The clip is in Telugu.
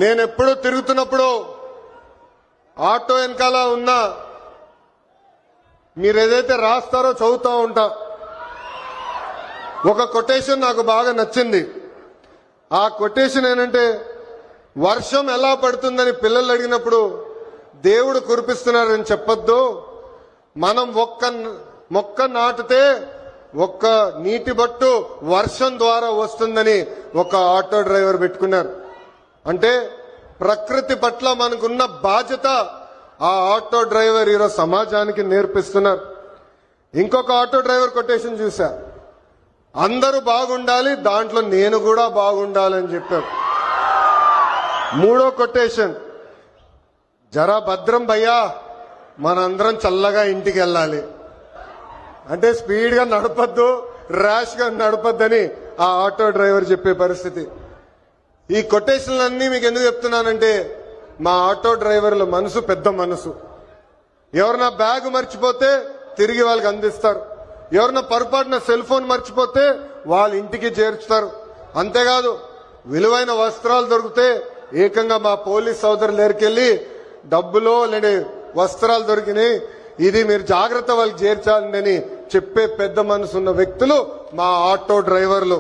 నేను ఎప్పుడూ తిరుగుతున్నప్పుడు ఆటో వెనకాల ఉన్న మీరు ఏదైతే రాస్తారో చదువుతా ఉంటా. ఒక కొటేషన్ నాకు బాగా నచ్చింది. ఆ కొటేషన్ ఏంటంటే, వర్షం ఎలా పడుతుందని పిల్లలు అడిగినప్పుడు దేవుడు కురిపిస్తున్నారని చెప్పొద్దు, మనం ఒక్క మొక్క నాటితే ఒక్క నీటి బట్టు వర్షం ద్వారా వస్తుందని ఒక ఆటో డ్రైవర్ పెట్టుకున్నారు. అంటే ప్రకృతి పట్ల మనకున్న బాధ్యత ఆ ఆటో డ్రైవర్ ఈరోజు సమాజానికి నేర్పిస్తున్నారు. ఇంకొక ఆటో డ్రైవర్ కొటేషన్ చూశా, అందరూ బాగుండాలి, దాంట్లో నేను కూడా బాగుండాలని చెప్పారు. మూడో కొటేషన్, జరా భద్రం భయ్యా, మనందరం చల్లగా ఇంటికి వెళ్ళాలి. అంటే స్పీడ్ గా నడపద్దు, ర్యాష్ గా నడపద్దని ఆ ఆటో డ్రైవర్ చెప్పే పరిస్థితి. ఈ కొటేషన్లన్నీ మీకు ఎందుకు చెప్తున్నానంటే, మా ఆటో డ్రైవర్ల మనసు పెద్ద మనసు. ఎవరన్నా బ్యాగ్ మర్చిపోతే తిరిగి వాళ్ళకి అందిస్తారు, ఎవరన్నా పొరపాటున సెల్ ఫోన్ మర్చిపోతే వాళ్ళ ఇంటికి చేర్చుతారు. అంతేకాదు, విలువైన వస్త్రాలు దొరికితే ఏకంగా మా పోలీస్ సోదరులు దగ్గరికెళ్లి డబ్బులో లేని వస్త్రాలు దొరికినాయి, ఇది మీరు జాగ్రత్త వాళ్ళకి చేర్చాలని చెప్పే పెద్ద మనసున్న వ్యక్తులు మా ఆటో డ్రైవర్లు.